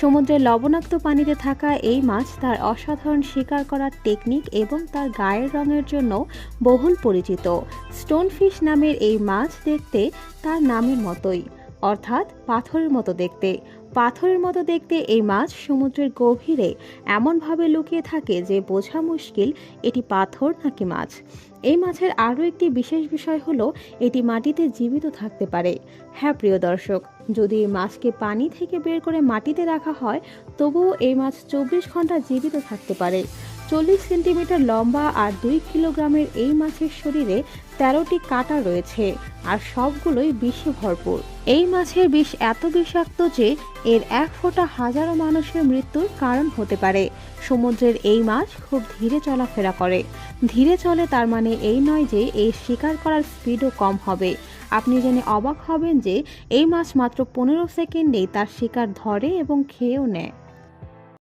সমুদ্রের লবণাক্ত পানিতে থাকা এই মাছ তার অসাধারণ শিকার করার টেকনিক এবং তার গায়ের রঙের জন্য বহুল পরিচিত। স্টোনফিশ নামের এই মাছ দেখতে তার নামের মতোই, অর্থাৎ পাথরের মতো দেখতে। পাথরের মতো দেখতে এই মাছ সমুদ্রের গভীরে এমনভাবে লুকিয়ে থাকে যে বোঝা মুশকিল এটি পাথর নাকি মাছ। এই মাছের আরও একটি বিশেষ বিষয় হলো এটি মাটিতে জীবিত থাকতে পারে। হ্যাঁ প্রিয় দর্শক, যদি এই মাছকে পানি থেকে বের করে মাটিতে রাখা হয় তবুও এই মাছ 24 ঘন্টা জীবিত থাকতে পারে। 40 সেন্টিমিটার লম্বা আর 2 কিলোগ্রামের এই মাছের শরীরে 13টি কাঁটা রয়েছে আর সবগুলোই বিষে ভরপুর। এই মাছের বিষ এত বিষাক্ত যে এর এক ফোঁটা হাজারো মানুষের মৃত্যুর কারণ হতে পারে। সমুদ্রের এই মাছ খুব ধীরে চলাফেরা করে। ধীরে চলে তার মানে এই নয় যে এই শিকার করার স্পিডও কম হবে। আপনি জেনে অবাক হবেন যে এই মাছ মাত্র 15 সেকেন্ডেই তার শিকার ধরে এবং খেয়েও নেয়।